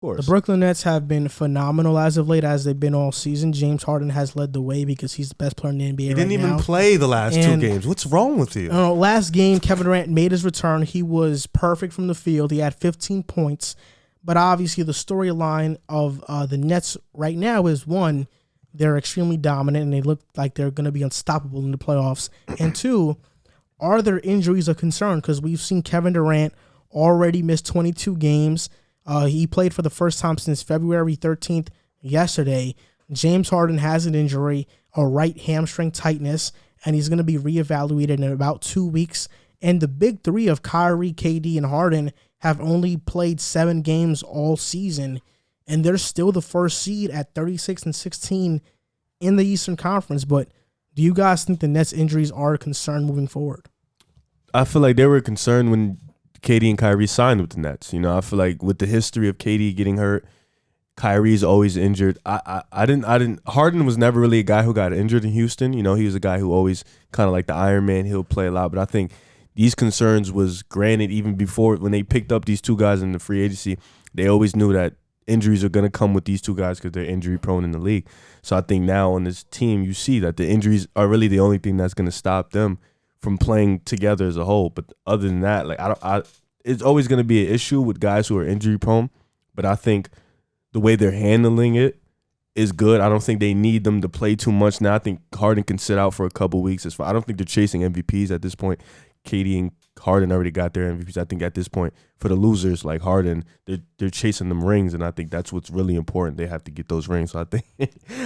The course. Brooklyn Nets have been phenomenal as of late, as they've been all season. James Harden has led the way because he's the best player in the NBA He right didn't even now. play the last two And games. What's wrong with you? Last game, Kevin Durant made his return. He was perfect from the field. He had 15 points. But obviously, the storyline of the Nets right now is, one, they're extremely dominant and they look like they're going to be unstoppable in the playoffs. And two, are their injuries a concern? Because we've seen Kevin Durant already miss 22 games. He played for the first time since February 13th yesterday. James Harden has an injury, a right hamstring tightness, and he's going to be reevaluated in about 2 weeks. And the big three of Kyrie, KD, and Harden have only played 7 games all season, and they're still the first seed at 36-16 in the Eastern Conference. But do you guys think the Nets' injuries are a concern moving forward? I feel like they were concerned when KD and Kyrie signed with the Nets. You know, I feel like with the history of KD getting hurt, Kyrie's always injured. Harden was never really a guy who got injured in Houston. You know, he was a guy who always kind of like the Iron Man. He'll play a lot. But I think these concerns was granted even before when they picked up these two guys in the free agency. They always knew that injuries are going to come with these two guys because they're injury prone in the league. So I think now on this team, you see that the injuries are really the only thing that's going to stop them from playing together as a whole. But other than that, like it's always going to be an issue with guys who are injury prone. But I think the way they're handling it is good. I don't think they need them to play too much now. I think Harden can sit out for a couple weeks. I don't think they're chasing MVPs at this point. KD and Harden already got their MVPs. I think at this point, for the losers like Harden, they're chasing them rings, and I think that's what's really important. They have to get those rings. So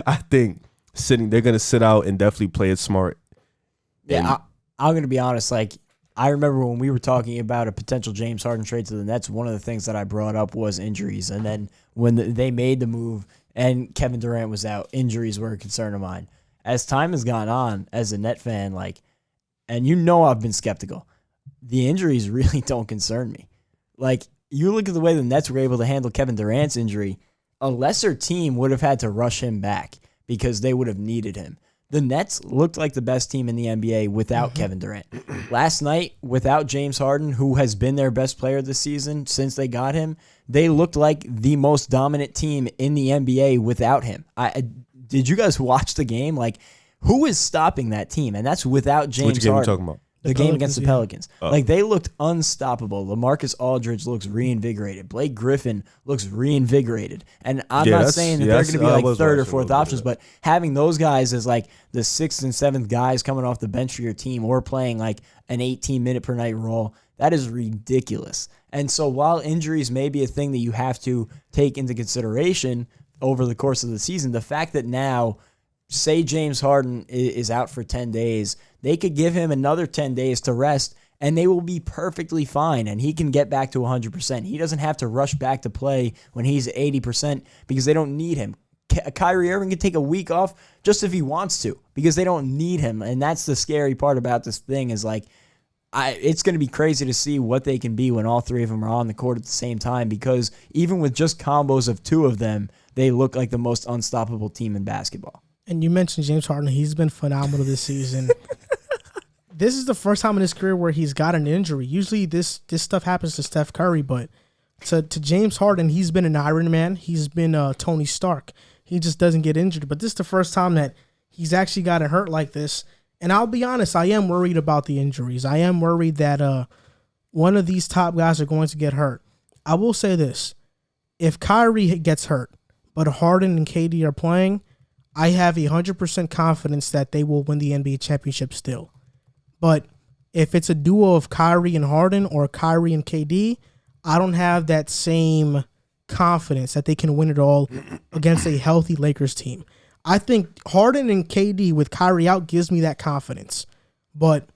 I think they're gonna sit out and definitely play it smart. Yeah, I'm gonna be honest. Like, I remember when we were talking about a potential James Harden trade to the Nets, one of the things that I brought up was injuries. And then when they made the move and Kevin Durant was out, injuries were a concern of mine. As time has gone on, as a Net fan, and you know I've been skeptical, the injuries really don't concern me. Like, you look at the way the Nets were able to handle Kevin Durant's injury, a lesser team would have had to rush him back because they would have needed him. The Nets looked like the best team in the NBA without Kevin Durant. Last night, without James Harden, who has been their best player this season since they got him, they looked like the most dominant team in the NBA without him. Did you guys watch the game? Like, who is stopping that team? And that's without James Which game Harden. are you talking about? The game against the Pelicans. Oh. Like, they looked unstoppable. LaMarcus Aldridge looks reinvigorated. Blake Griffin looks reinvigorated. And I'm not saying that they're going to be like third or fourth options, but having those guys as like the 6th and 7th guys coming off the bench for your team or playing like an 18-minute per night role, that is ridiculous. And so while injuries may be a thing that you have to take into consideration over the course of the season, the fact that now, say James Harden is out for 10 days, they could give him another 10 days to rest, and they will be perfectly fine, and he can get back to 100%. He doesn't have to rush back to play when he's 80% because they don't need him. Kyrie Irving can take a week off just if he wants to because they don't need him, and that's the scary part about this thing is like, it's going to be crazy to see what they can be when all three of them are on the court at the same time because even with just combos of two of them, they look like the most unstoppable team in basketball. And you mentioned James Harden. He's been phenomenal this season. This is the first time in his career where he's got an injury. Usually this stuff happens to Steph Curry, but to James Harden, he's been an Iron Man. He's been Tony Stark. He just doesn't get injured. But this is the first time that he's actually gotten hurt like this. And I'll be honest, I am worried about the injuries. I am worried that one of these top guys are going to get hurt. I will say this. If Kyrie gets hurt, but Harden and KD are playing, I have 100% confidence that they will win the NBA championship still. But if it's a duo of Kyrie and Harden or Kyrie and KD, I don't have that same confidence that they can win it all against a healthy Lakers team. I think Harden and KD with Kyrie out gives me that confidence. But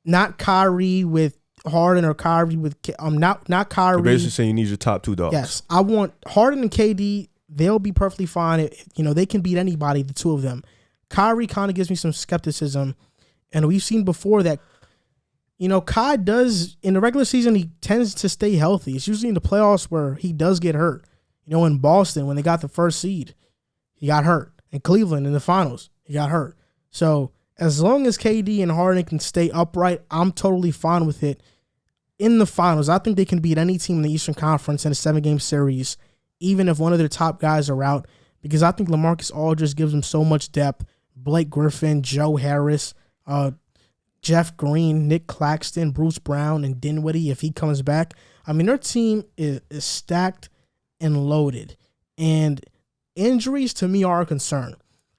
not Kyrie with Harden or Kyrie with not Kyrie. You're basically saying you need your top two dogs. Yes, I want Harden and KD. They'll be perfectly fine. They can beat anybody, the two of them. Kyrie kind of gives me some skepticism. And we've seen before that, Kai does, in the regular season, he tends to stay healthy. It's usually in the playoffs where he does get hurt. In Boston, when they got the first seed, he got hurt. In Cleveland, in the finals, he got hurt. So as long as KD and Harden can stay upright, I'm totally fine with it. In the finals, I think they can beat any team in the Eastern Conference in a 7-game series even if one of their top guys are out, because I think LaMarcus Aldridge gives them so much depth. Blake Griffin, Joe Harris, Jeff Green, Nick Claxton, Bruce Brown, and Dinwiddie if he comes back. I mean, their team is stacked and loaded. And injuries to me are a concern.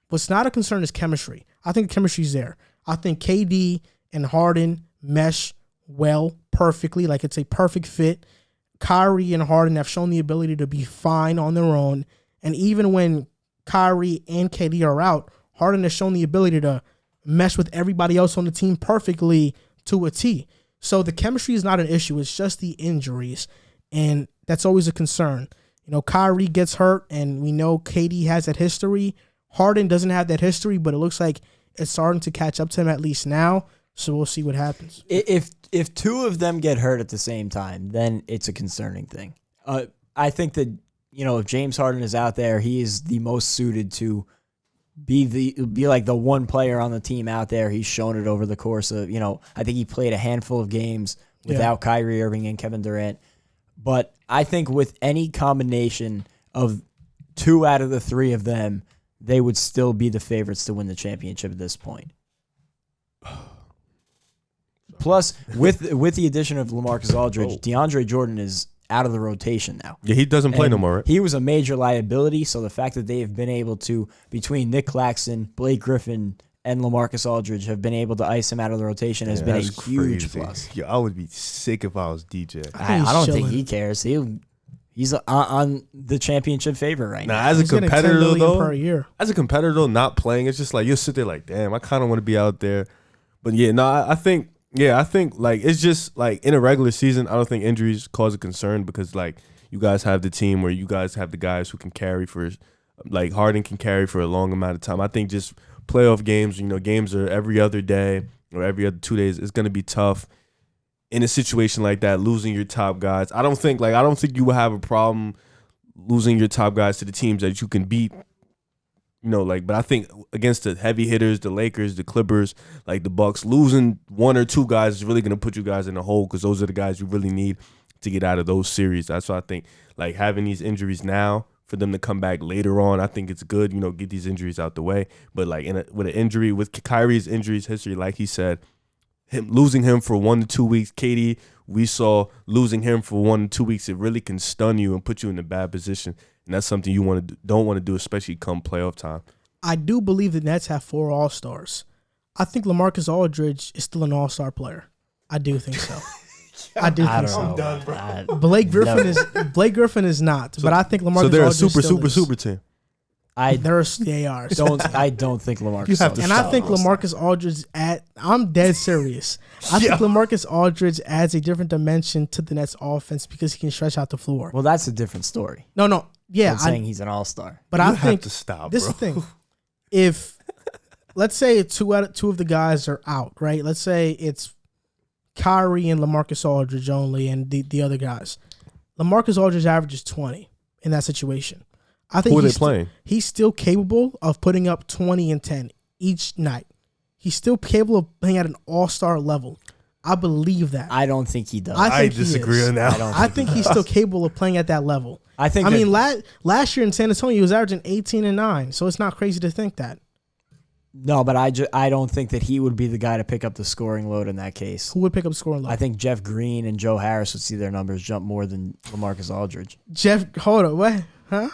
What's not a concern is chemistry. I think the chemistry's there. I think KD and Harden mesh well, perfectly. Like, it's a perfect fit. Kyrie and Harden have shown the ability to be fine on their own. And even when Kyrie and KD are out, Harden has shown the ability to mesh with everybody else on the team perfectly to a T. So the chemistry is not an issue. It's just the injuries. And that's always a concern. You know, Kyrie gets hurt, and we know KD has that history. Harden doesn't have that history, but it looks like it's starting to catch up to him at least now. So we'll see what happens. If two of them get hurt at the same time, then it's a concerning thing. I think that, you know, if James Harden is out there, he is the most suited to be like the one player on the team out there. He's shown it over the course of, you know, I think he played a handful of games without Kyrie Irving and Kevin Durant. But I think with any combination of 2 out of the 3 of them, they would still be the favorites to win the championship at this point. Plus, with the addition of LaMarcus Aldridge, DeAndre Jordan is out of the rotation now. Yeah, he doesn't play no more, right? He was a major liability, so the fact that they have been able to, between Nick Claxton, Blake Griffin, and LaMarcus Aldridge, have been able to ice him out of the rotation has been a huge plus. Yeah, I would be sick if I was DJ. I don't think he cares. He's on the championship favorite right now. As a competitor, though, not playing, it's just like you'll sit there like, damn, I kind of want to be out there. But yeah, no, I think like it's just like in a regular season, I don't think injuries cause a concern because like you guys have the team where you guys have the guys who can carry for, like Harden can carry for a long amount of time. I think just playoff games, you know, games are every other day or every other 2 days. It's gonna be tough in a situation like that, losing your top guys. I don't think you will have a problem losing your top guys to the teams that you can beat. You know, like, but I think against the heavy hitters, the Lakers, the Clippers, like the Bucks, losing 1 or 2 guys is really going to put you guys in a hole because those are the guys you really need to get out of those series. That's why I think, like, having these injuries now for them to come back later on, I think it's good, you know, get these injuries out the way. But, like, with Kyrie's injuries history, like he said, losing him for 1 to 2 weeks, KD, we saw losing him for 1 to 2 weeks, it really can stun you and put you in a bad position. And that's something you don't want to do, especially come playoff time. I do believe the Nets have 4 All-Stars. I think LaMarcus Aldridge is still an All-Star player. I do think so. I do think so. I'm done, bro. Blake Griffin is not, but I think LaMarcus Aldridge. So they're a super team. They are. I don't think LaMarcus. You have to and I think LaMarcus Aldridge I'm dead serious. I think LaMarcus Aldridge adds a different dimension to the Nets offense because he can stretch out the floor. Well, that's a different story. No. Yeah, I'm saying he's an all-star. But I think have to stop. This is the thing. If let's say 2 of the guys are out, right? Let's say it's Kyrie and LaMarcus Aldridge only, and the other guys. LaMarcus Aldridge averages 20 in that situation. I think who are they playing? He's still capable of putting up 20 and 10 each night. He's still capable of playing at an all-star level. I believe that. I don't think he does. I disagree on that. I think he's still capable of playing at that level. I mean, last year in San Antonio, he was averaging 18 and 9, so it's not crazy to think that. No, but I don't think that he would be the guy to pick up the scoring load in that case. Who would pick up scoring load? I think Jeff Green and Joe Harris would see their numbers jump more than LaMarcus Aldridge. Hold on, what? Huh?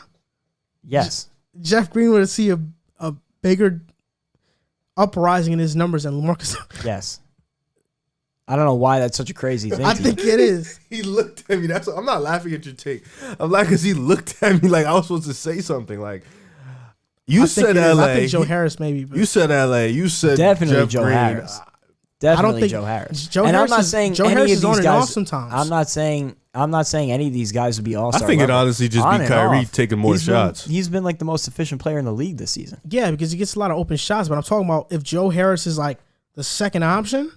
Yes. Jeff Green would see a bigger uprising in his numbers than LaMarcus. Yes. I don't know why that's such a crazy thing. I think it is. He looked at me. I'm not laughing at your take. I'm laughing because he looked at me like I was supposed to say something. Like you said, LA. I think Joe Harris maybe. You said LA. You said definitely Jeff Joe Green. Harris. Definitely Joe Harris. I'm not saying Joe any Harris of these guys. Sometimes. I'm not saying any of these guys would be all-star. I think it honestly just be Kyrie taking more shots. He's been like the most efficient player in the league this season. Yeah, because he gets a lot of open shots. But I'm talking about if Joe Harris is like the second option.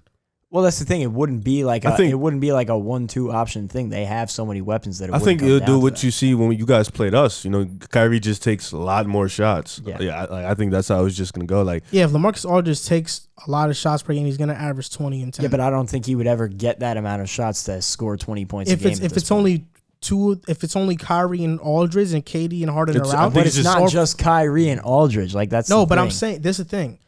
Well, that's the thing. It wouldn't be like a 1-2 option thing. They have so many weapons that I think it'll do what you see when you guys played us. You know, Kyrie just takes a lot more shots. Yeah. I think that's how it's just gonna go. Like, yeah, if LaMarcus Aldridge takes a lot of shots per game, he's gonna average 20 and 10. Yeah, but I don't think he would ever get that amount of shots to score 20 points a game. If it's only if it's only Kyrie and Aldridge and KD and Harden are out, but it's not just Kyrie and Aldridge. Like that's no. But I'm saying this is the thing.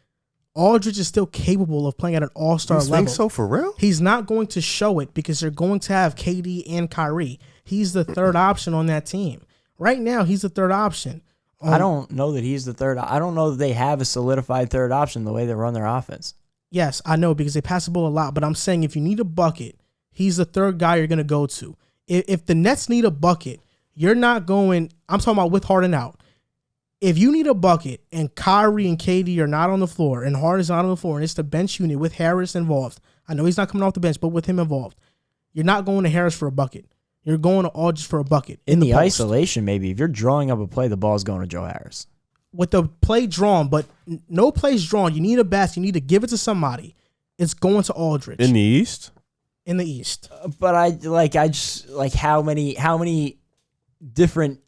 Aldridge is still capable of playing at an all-star level. You think so for real? He's not going to show it because they're going to have KD and Kyrie. He's the third option on that team. Right now, he's the third option. I don't know that he's the third. I don't know that they have a solidified third option the way they run their offense. Yes, I know because they pass the ball a lot. But I'm saying if you need a bucket, he's the third guy you're going to go to. If the Nets need a bucket, you're not going. I'm talking about with Harden out. If you need a bucket and Kyrie and KD are not on the floor and Harden's not on the floor and it's the bench unit with Harris involved, I know he's not coming off the bench, but with him involved, you're not going to Harris for a bucket. You're going to Aldridge for a bucket. In the isolation, maybe. If you're drawing up a play, the ball's going to Joe Harris. With the play drawn, but no plays drawn, you need a basket. You need to give it to somebody. It's going to Aldridge. In the East? In the East. But I just how many different,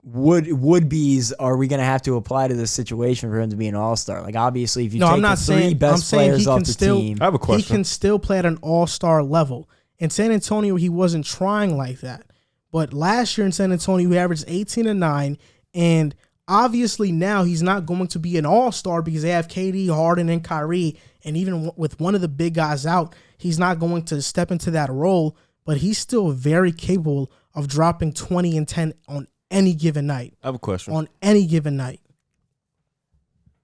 would-be's are we going to have to apply to this situation for him to be an all-star? Like, obviously, if you take the three best players off the team. I have a question. He can still play at an all-star level. In San Antonio, he wasn't trying like that. But last year in San Antonio, he averaged 18 and 9. And obviously now he's not going to be an all-star because they have KD, Harden, and Kyrie. And even with one of the big guys out, he's not going to step into that role. But he's still very capable of dropping 20 and 10 on any given night. I have a question. On any given night.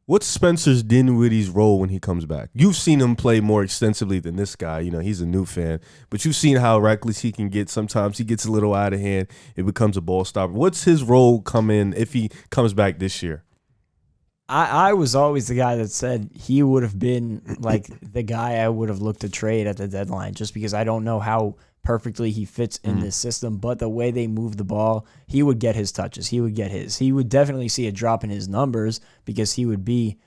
What's Spencer Dinwiddie's role when he comes back? You've seen him play more extensively than this guy. He's a new fan. But you've seen how reckless he can get. Sometimes he gets a little out of hand. It becomes a ball stopper. What's his role come in if he comes back this year? I was always the guy that said he would have been like the guy I would have looked to trade at the deadline just because I don't know how perfectly he fits in this system, but the way they move the ball, he would get his touches. He would get his. He would definitely see a drop in his numbers because he would be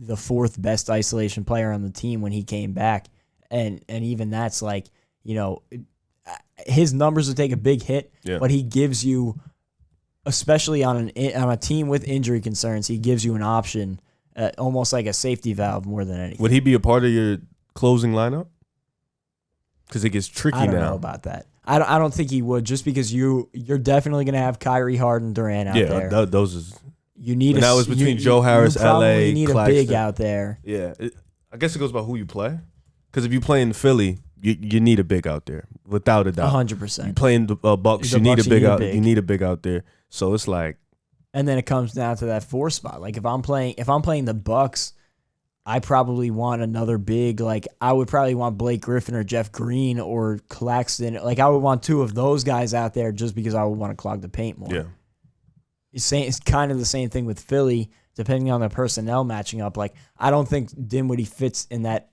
the fourth best isolation player on the team when he came back. And even that's like, his numbers would take a big hit, but he gives you, especially on a team with injury concerns, he gives you an option, almost like a safety valve more than anything. Would he be a part of your closing lineup? Because it gets tricky now. I don't know about that. I don't think he would, just because you're definitely going to have Kyrie, Harden, Durant out there. Yeah, those is. You need. That was between Joe Harris, LA. You need Claxton. A big out there. Yeah, I guess it goes by who you play. Because if you play in Philly, you need a big out there, without a doubt. 100%. You play in the Bucks, you need a big out. You need a big out there. So it's like. And then it comes down to that 4 spot. Like if I'm playing the Bucks, I probably want another big, like I would probably want Blake Griffin or Jeff Green or Claxton. Like I would want 2 of those guys out there just because I would want to clog the paint more. Yeah. It's kind of the same thing with Philly, depending on the personnel matching up. Like I don't think Dinwiddie fits in that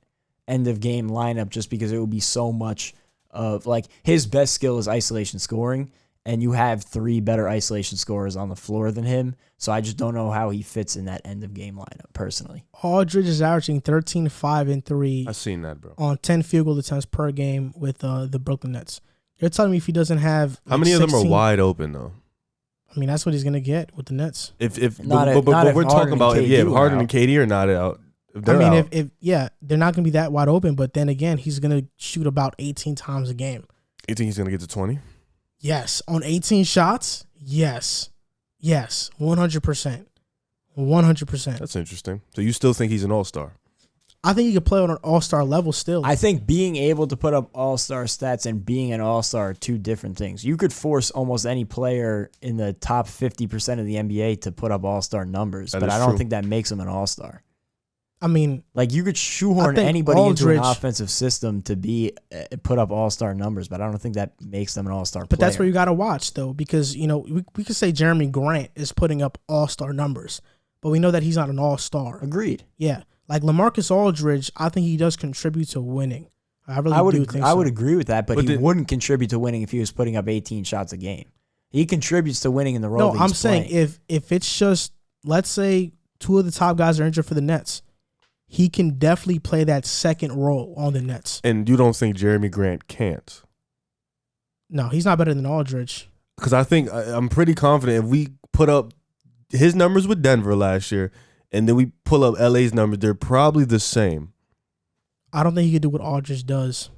end of game lineup just because it would be so much of like his best skill is isolation scoring. And you have 3 better isolation scorers on the floor than him. So I just don't know how he fits in that end-of-game lineup, personally. Aldridge is averaging 13, 5, and 3. I've seen that, bro. On 10 field goal attempts per game with the Brooklyn Nets. You're telling me if he doesn't have how many 16, of them are wide open, though? I mean, that's what he's going to get with the Nets. But we're talking about if Harden and KD are not out. If they're not going to be that wide open. But then again, he's going to shoot about 18 times a game. You think he's going to get to 20? Yes. On 18 shots? Yes. Yes. 100%. 100%. That's interesting. So you still think he's an all-star? I think he could play on an all-star level still. I think being able to put up all-star stats and being an all-star are 2 different things. You could force almost any player in the top 50% of the NBA to put up all-star numbers, but I don't think that makes him an all-star. I mean, like you could shoehorn anybody into an offensive system to put up all-star numbers, but I don't think that makes them an all-star player. But that's where you got to watch, though, because we could say Jeremy Grant is putting up all-star numbers, but we know that he's not an all-star. Agreed. Yeah, like LaMarcus Aldridge, I think he does contribute to winning. I would agree with that, but he wouldn't contribute to winning if he was putting up 18 shots a game. He contributes to winning in the role. No, I'm saying if it's just, let's say 2 of the top guys are injured for the Nets. He can definitely play that second role on the Nets. And you don't think Jeremy Grant can't? No, he's not better than Aldridge. Because I'm pretty confident if we put up his numbers with Denver last year and then we pull up LA's numbers, they're probably the same. I don't think he could do what Aldridge does.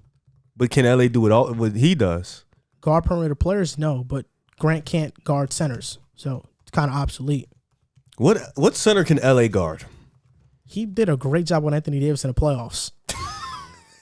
But can LA do what he does? guard perimeter players? No, but Grant can't guard centers, so it's kind of obsolete. What center can LA guard? He did a great job on Anthony Davis in the playoffs.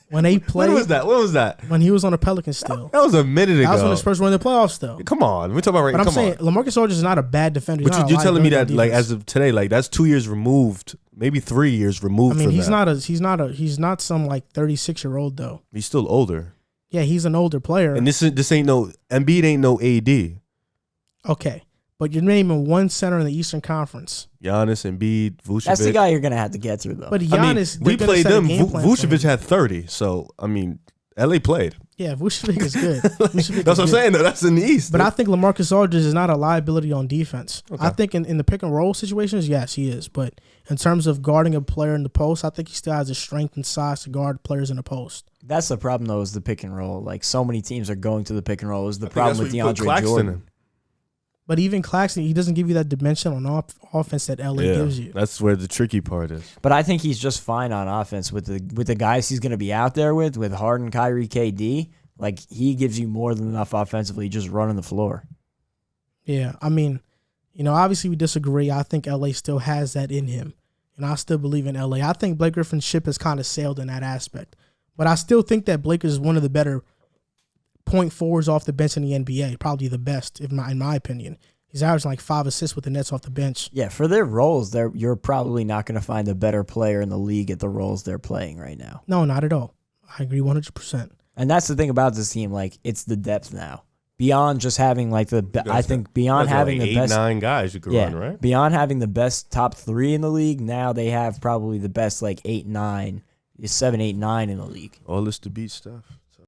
When they played, When was that? When he was on the Pelicans still. That was a minute ago. That was when the Spurs were in the playoffs still. Come on, we're talking about right. But I'm come saying on. LaMarcus Aldridge is not a bad defender. But you're telling me that like as of today, like that's 2 years removed, maybe 3 years removed. I mean, from that. he's not some like 36-year-old though. He's still older. Yeah, he's an older player. And this ain't no Embiid, ain't no AD. Okay, but you're naming one center in the Eastern Conference. Giannis, Embiid, Vucevic. That's the guy you're gonna have to get through though. But Giannis, we played them. Vucevic had 30, so I mean, LA played. Yeah, Vucevic is good. Vucevic That's what I'm saying though. That's in the East. But I think LaMarcus Aldridge is not a liability on defense. Okay. I think in the pick and roll situations, yes, he is. But in terms of guarding a player in the post, I think he still has the strength and size to guard players in the post. That's the problem though, is the pick and roll. Like so many teams are going to the pick and roll. Is the problem with DeAndre Jordan? But even Claxton, he doesn't give you that dimension on offense that LA gives you. That's where the tricky part is. But I think he's just fine on offense with the guys he's going to be out there with Harden, Kyrie, KD. Like, he gives you more than enough offensively just running the floor. Yeah, I mean, obviously we disagree. I think LA still has that in him. And I still believe in LA. I think Blake Griffin's ship has kind of sailed in that aspect. But I still think that Blake is one of the better point forwards off the bench in the NBA, probably the best, in my opinion. He's averaging like 5 assists with the Nets off the bench. Yeah, for their roles, you're probably not going to find a better player in the league at the roles they're playing right now. No, not at all. I agree 100%. And that's the thing about this team, like, it's the depth now. Beyond just having like beyond having the best 8-9 guys you could run, right? Beyond having the best top 3 in the league, now they have probably the best like 7, 8, 9 in the league. All this to beat stuff.